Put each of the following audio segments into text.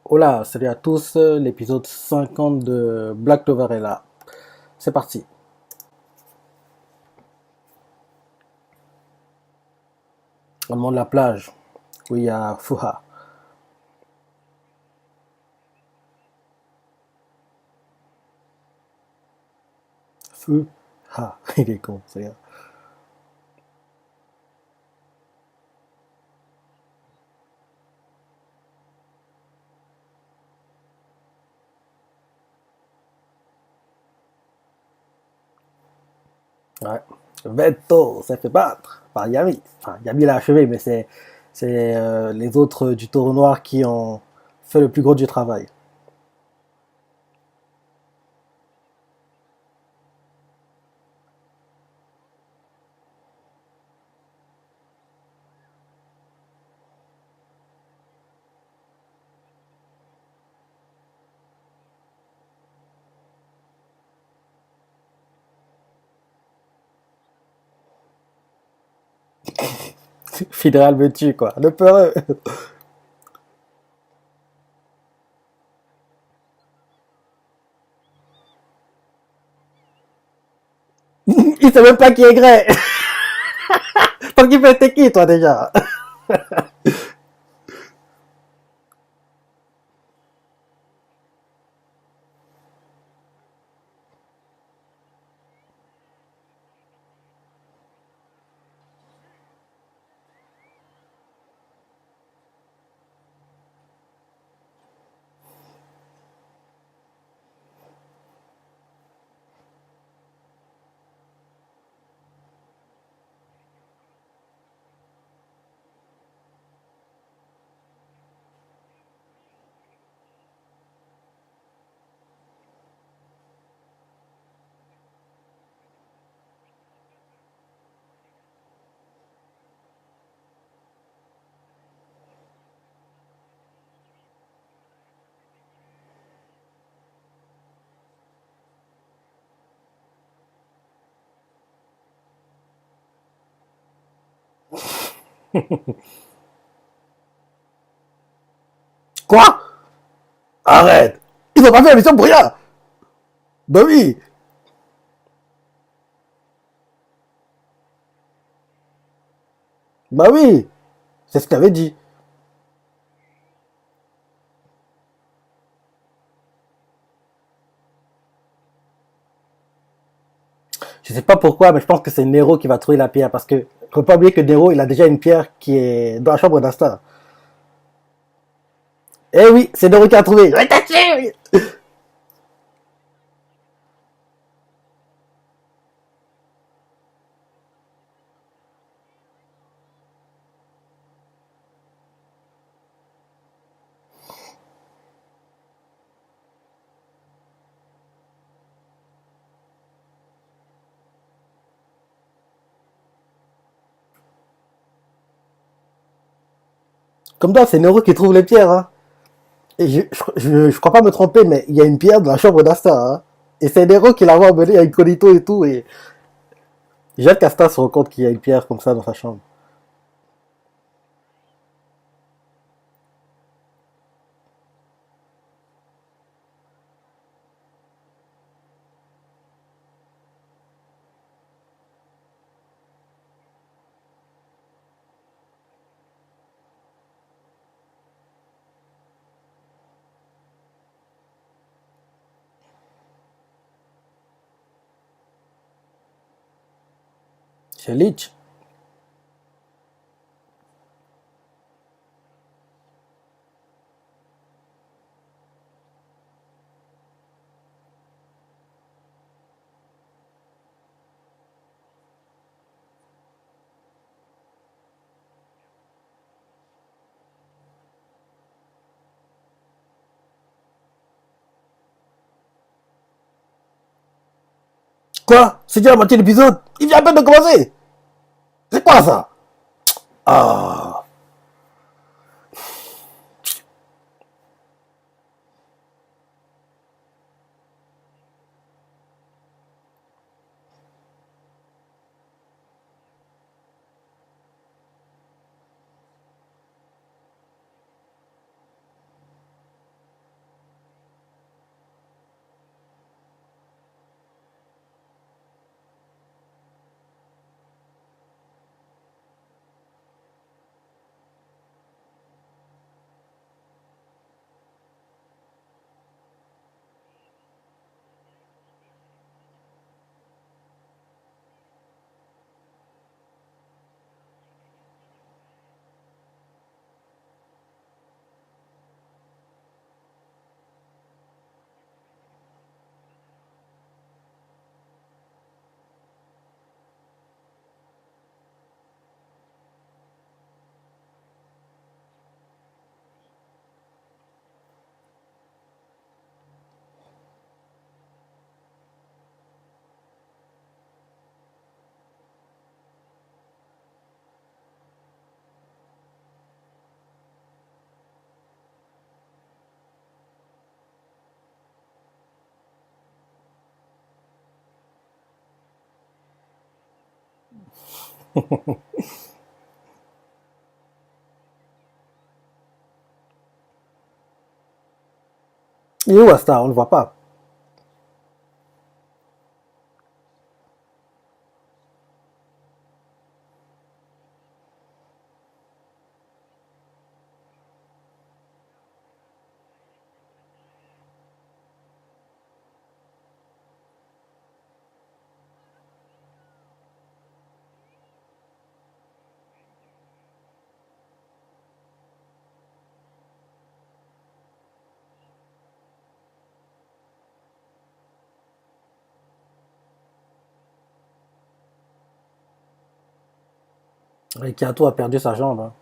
Hola, salut à tous, l'épisode 50 de Black Clover est là. C'est parti. On demande la plage, où il y a Fuha. Fuha, il est con, c'est bien. Ouais. Vento, ça fait battre par Yami. Enfin, Yami l'a achevé, mais c'est les autres du taureau noir qui ont fait le plus gros du travail. Fédéral me tue, quoi. Le peureux. Il sait même pas qui est Grey. Parce qu'il fait t'es qui, toi, déjà? Quoi? Arrête. Ils ont pas fait la mission pour rien. Bah oui. Bah oui. C'est ce qu'il avait dit. Je sais pas pourquoi, mais je pense que c'est Nero qui va trouver la pierre. Parce que, faut pas oublier que Nero, il a déjà une pierre qui est dans la chambre d'Asta. Eh oui, c'est Nero qui a trouvé. Ouais, t'as tué, oui. Comme toi, c'est Nero qui trouve les pierres. Hein. Et je crois pas me tromper, mais il y a une pierre dans la chambre d'Asta. Hein. Et c'est Nero qui l'a emmené à Incognito et tout. Et j'ai hâte qu'Asta se rende compte qu'il y a une pierre comme ça dans sa chambre. C'est Lich. Quoi? C'est déjà la moitié de l'épisode. Il vient à peine de commencer. C'est quoi ça? Ah. Il est où Asta? On le voit pas. Et Kiato a perdu sa jambe, hein.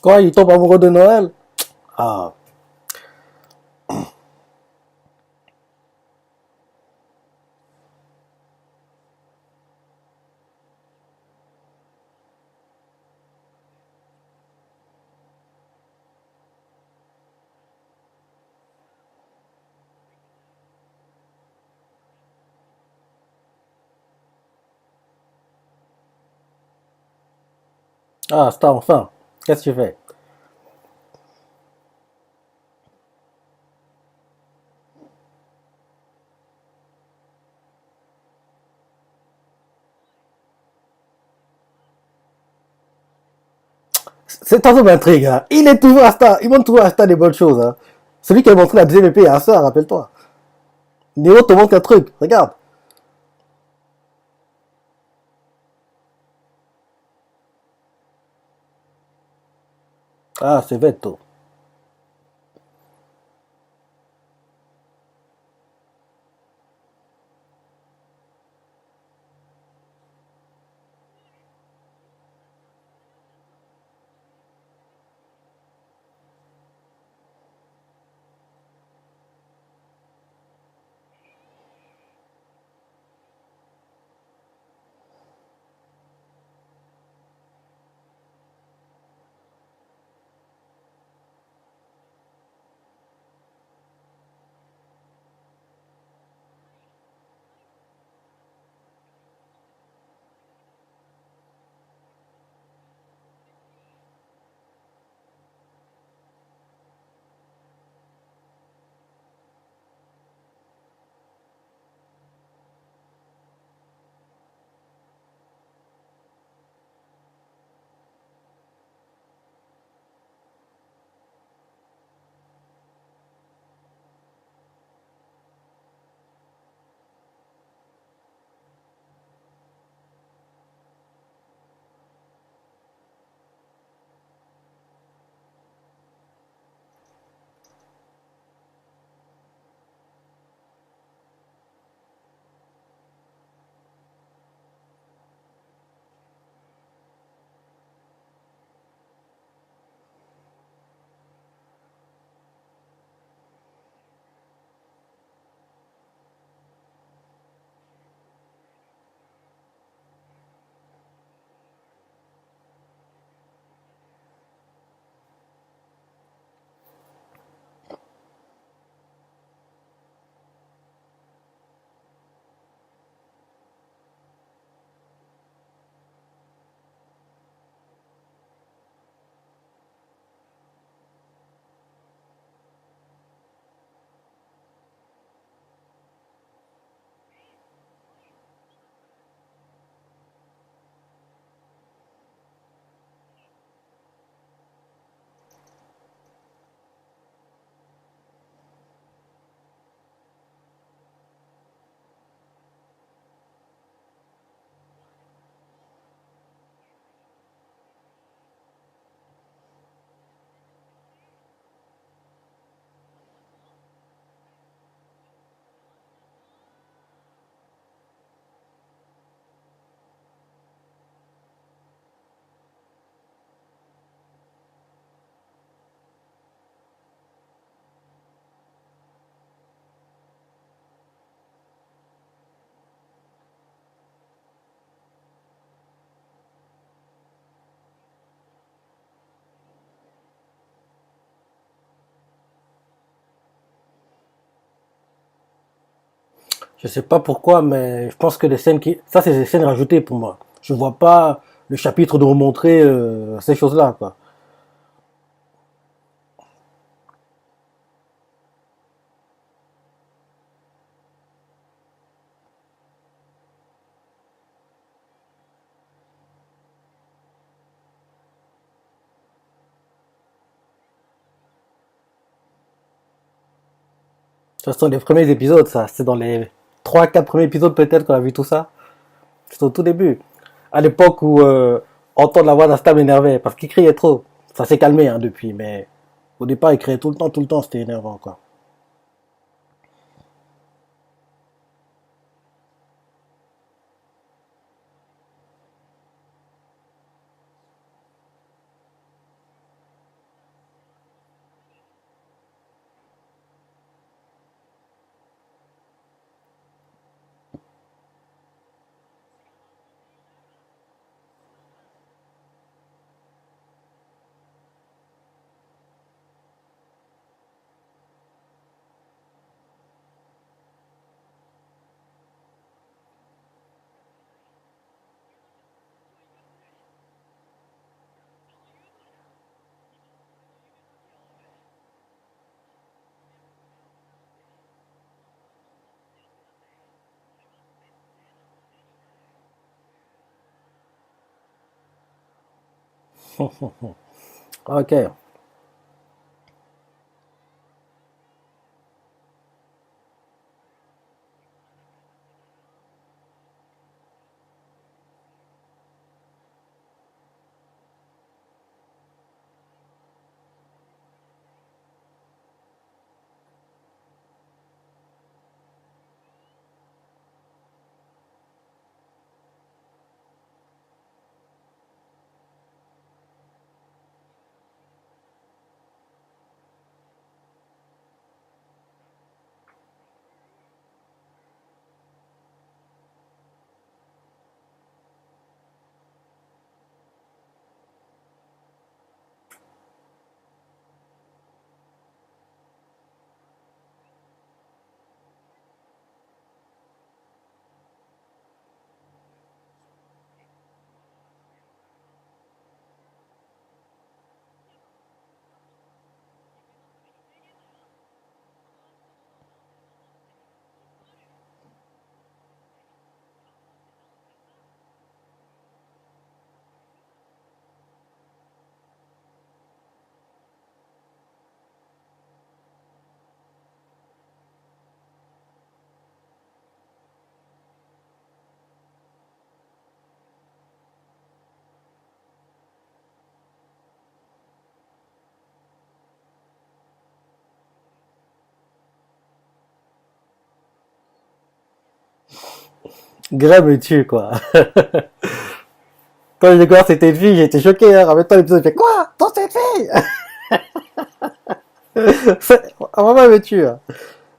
Quoi, il tombe amoureux de Noël? Ah, ah, Asta, enfin. Qu'est-ce que tu fais? C'est tant m'intrigue, hein. Il est toujours Asta. Il montre toujours Asta des bonnes choses, hein. Celui qui a montré la deuxième épée à ça, rappelle-toi. Néo te montre un truc. Regarde. Ah, c'est Vetto. Je sais pas pourquoi, mais je pense que les scènes qui, ça c'est des scènes rajoutées pour moi. Je vois pas le chapitre de remontrer ces choses-là, quoi. Ce sont les premiers épisodes, ça. C'est dans les trois, quatre premiers épisodes peut-être qu'on a vu tout ça. C'est au tout début. À l'époque où entendre la voix d'Asta m'énervait parce qu'il criait trop. Ça s'est calmé hein, depuis, mais au départ il criait tout le temps, c'était énervant quoi. Ok. Graham me tue quoi. Quand j'ai découvert que c'était une fille, j'étais choqué. Hein. En même temps l'épisode fait quoi? Dans cette fille? Vraiment elle me tue. Hein.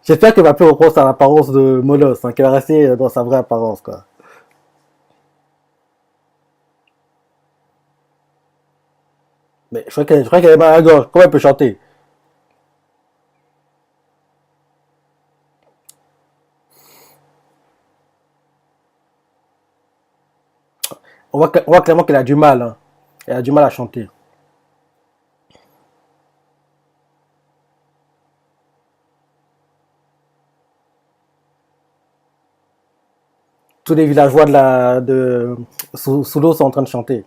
J'espère qu'elle va plus reprendre sa apparence de molosse, hein, qu'elle va rester dans sa vraie apparence quoi. Mais je crois qu'elle est mal à la gorge. Comment elle peut chanter? On voit clairement qu'elle a du mal. Hein. Elle a du mal à chanter. Tous les villageois sous l'eau sont en train de chanter.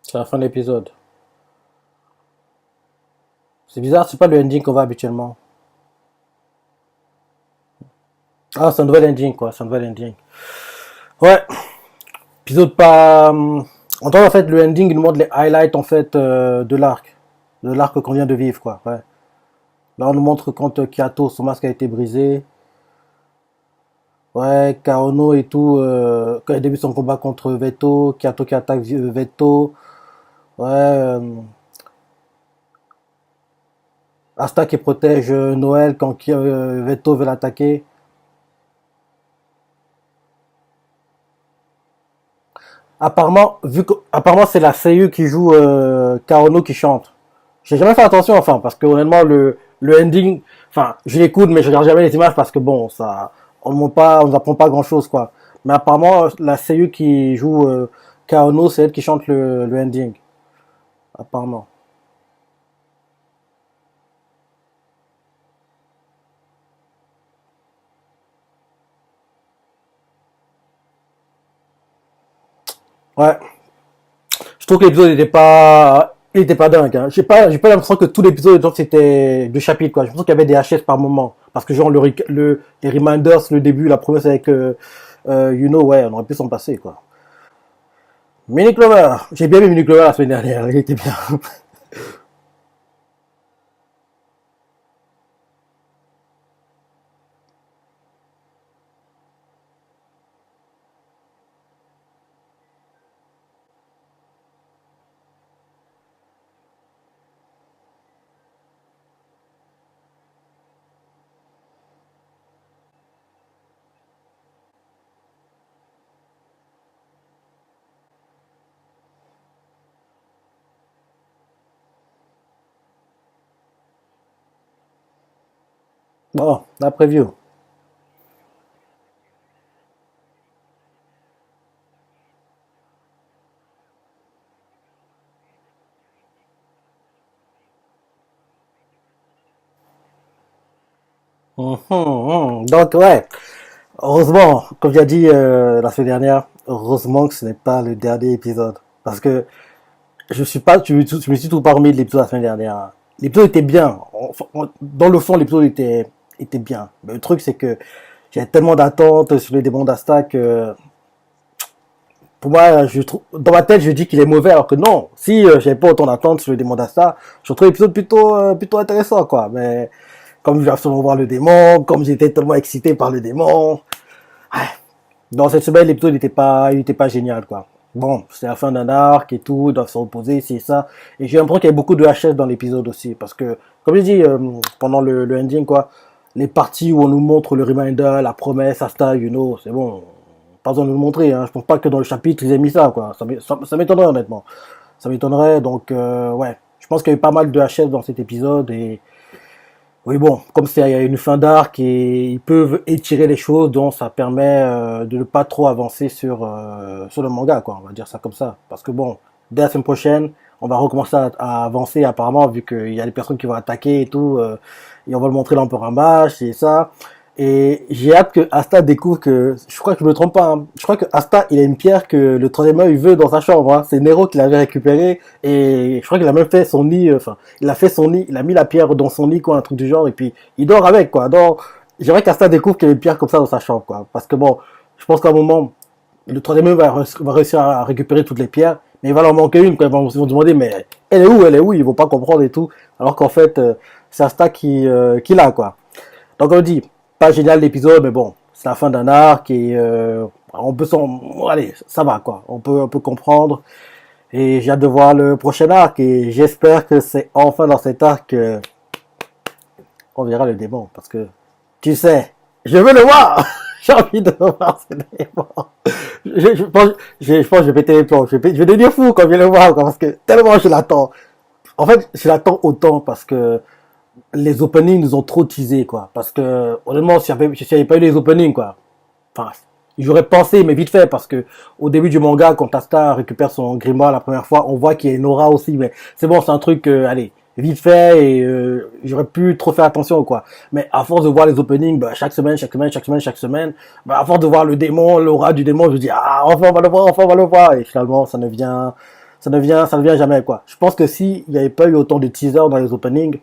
C'est la fin de l'épisode. C'est bizarre, c'est pas le ending qu'on voit habituellement. Ah, c'est un nouvel ending, quoi. C'est un nouvel ending. Ouais, épisode pas. En tout cas, en fait, le ending, il nous montre les highlights, en fait, de l'arc. De l'arc qu'on vient de vivre, quoi. Ouais. Là, on nous montre quand Kiato, son masque a été brisé. Ouais, Kaono et tout, quand il débute son combat contre Veto, Kiato qui attaque Veto. Ouais, Asta qui protège Noël quand Veto veut l'attaquer. Apparemment, apparemment c'est la seiyuu qui joue Kaono qui chante. J'ai jamais fait attention, enfin, parce que honnêtement, le ending, enfin, je l'écoute, mais je regarde jamais les images parce que bon, ça, on ne montre pas, on nous apprend pas grand chose, quoi. Mais apparemment, la seiyuu qui joue Kaono, c'est elle qui chante le ending. Apparemment. Ouais. Je trouve que l'épisode il était pas dingue, hein. J'ai pas l'impression que tout l'épisode, genre, c'était deux chapitres, quoi. J'ai l'impression qu'il y avait des HS par moment. Parce que, genre, les reminders, le début, la promesse avec, ouais, on aurait pu s'en passer, quoi. Mini Clover. J'ai bien aimé Mini Clover la semaine dernière. Il était bien. Bon, la preview. Donc, ouais. Heureusement, comme j'ai dit la semaine dernière, heureusement que ce n'est pas le dernier épisode. Parce que je suis pas, je me suis tout parmi de l'épisode la semaine dernière. L'épisode était bien. Dans le fond, l'épisode était bien. Mais le truc, c'est que j'ai tellement d'attentes sur les démons d'Asta que, pour moi, dans ma tête, je dis qu'il est mauvais, alors que non. Si j'avais pas autant d'attentes sur le démon d'Asta, je trouve l'épisode plutôt intéressant, quoi. Mais, comme je vais absolument voir le démon, comme j'étais tellement excité par le démon, dans cette semaine, l'épisode il était pas génial, quoi. Bon, c'est la fin d'un arc et tout, ils doivent se reposer, c'est ça. Et j'ai l'impression qu'il y a beaucoup de HS dans l'épisode aussi, parce que, comme je dis, pendant le ending, quoi, les parties où on nous montre le reminder, la promesse, Asta, c'est bon, pas besoin de nous le montrer, hein. Je pense pas que dans le chapitre, ils aient mis ça, quoi. Ça m'étonnerait, honnêtement. Ça m'étonnerait, donc, ouais. Je pense qu'il y a eu pas mal de HS dans cet épisode, et oui, bon, comme c'est il y a une fin d'arc et ils peuvent étirer les choses, donc ça permet de ne pas trop avancer sur le manga, quoi. On va dire ça comme ça, parce que bon, dès la semaine prochaine, on va recommencer à avancer apparemment vu qu'il y a des personnes qui vont attaquer et tout, et on va le montrer dans le Ramage et ça. Et j'ai hâte que Asta découvre que, je crois que je me trompe pas, hein. Je crois que Asta, il a une pierre que le troisième œil veut dans sa chambre, hein. C'est Nero qui l'avait récupéré et je crois qu'il a même fait son lit, enfin, il a fait son lit, il a mis la pierre dans son lit, quoi, un truc du genre, et puis il dort avec, quoi. Donc, j'aimerais qu'Asta découvre qu'il y a une pierre comme ça dans sa chambre, quoi. Parce que bon, je pense qu'à un moment, le troisième œil va réussir à récupérer toutes les pierres, mais il va leur manquer une, quoi. Ils vont demander, mais elle est où, ils vont pas comprendre et tout. Alors qu'en fait, c'est Asta qui l'a, quoi. Donc on dit, pas génial l'épisode, mais bon, c'est la fin d'un arc et on peut allez, ça va quoi, on peut comprendre. Et j'ai hâte de voir le prochain arc et j'espère que c'est enfin dans cet arc on verra le démon parce que tu sais, je veux le voir. J'ai envie de voir ce démon. Je pense que je vais péter les plombs. Je vais devenir fou quand je vais le voir quoi, parce que tellement je l'attends. En fait, je l'attends autant parce que les openings nous ont trop teasé quoi. Parce que honnêtement, s'il n'y avait pas eu les openings quoi, enfin, j'aurais pensé mais vite fait parce que au début du manga, quand Asta récupère son grimoire la première fois, on voit qu'il y a une aura aussi. Mais c'est bon, c'est un truc, allez, vite fait et j'aurais pu trop faire attention quoi. Mais à force de voir les openings, bah, chaque semaine, bah, à force de voir le démon, l'aura du démon, je dis ah enfin on va le voir, enfin on va le voir et finalement ça ne vient jamais quoi. Je pense que si il n'y avait pas eu autant de teasers dans les openings,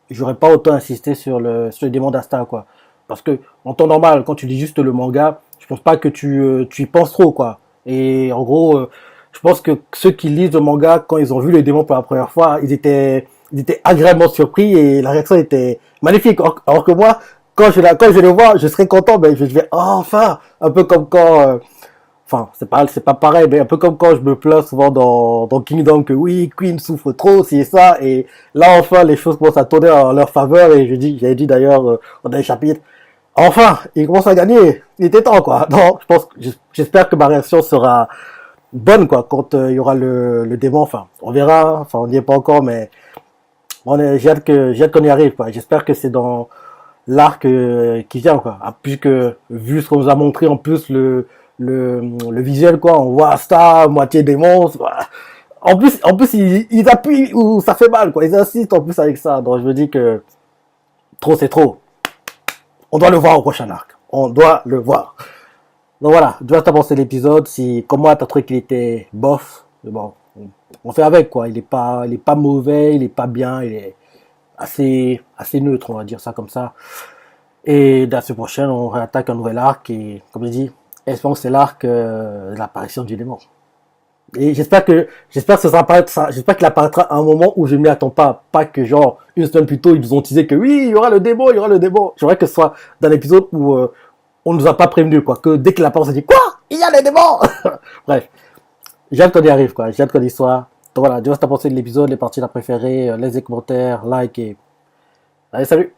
j'aurais pas autant insisté sur le démon d'Asta, quoi. Parce que, en temps normal, quand tu lis juste le manga, je pense pas que tu y penses trop, quoi. Et en gros, je pense que ceux qui lisent le manga, quand ils ont vu le démon pour la première fois, ils étaient agréablement surpris et la réaction était magnifique. Alors que moi, quand je le vois, je serais content, mais je vais, oh, enfin, un peu comme quand, enfin, c'est pas pareil, mais un peu comme quand je me plains souvent dans Kingdom que oui, Queen souffre trop, c'est ça, et là, enfin, les choses commencent à tourner en leur faveur, et j'avais dit d'ailleurs, dans les chapitres, enfin, ils commencent à gagner, il était temps, quoi. Non, j'espère que ma réaction sera bonne, quoi, quand il y aura le démon, enfin, on verra, enfin, on n'y est pas encore, mais j'ai hâte qu'on y arrive, quoi. J'espère que c'est dans l'arc qui vient, quoi. Ah, puisque vu ce qu'on nous a montré en plus le visuel, quoi, on voit Asta moitié démon. En plus ils appuient où ça fait mal, quoi. Ils insistent en plus avec ça. Donc je me dis que trop c'est trop. On doit le voir au prochain arc. On doit le voir. Donc voilà, tu vois, t'as pensé l'épisode. Si comme moi t'as trouvé qu'il était bof, mais bon, on fait avec, quoi. Il est pas mauvais, il est pas bien, il est assez neutre, on va dire ça comme ça. Et la semaine prochaine, on réattaque un nouvel arc et, comme je dis, espérons que c'est l'arc de l'apparition du démon. Et j'espère que ça apparaîtra, j'espère qu'il apparaîtra à un moment où je ne m'y attends pas que genre une semaine plus tôt ils nous ont teasé que oui, il y aura le démon, il y aura le démon. J'aimerais que ce soit dans l'épisode où on nous a pas prévenu, quoi, que dès qu'il apparaît on s'est dit quoi, il y a le démon. Bref, j'ai hâte qu'on y arrive, quoi, j'ai hâte qu'on y soit. Donc voilà, dis-moi ce que t'as pensé de l'épisode, les parties préférées, laisse des commentaires, like et allez, salut.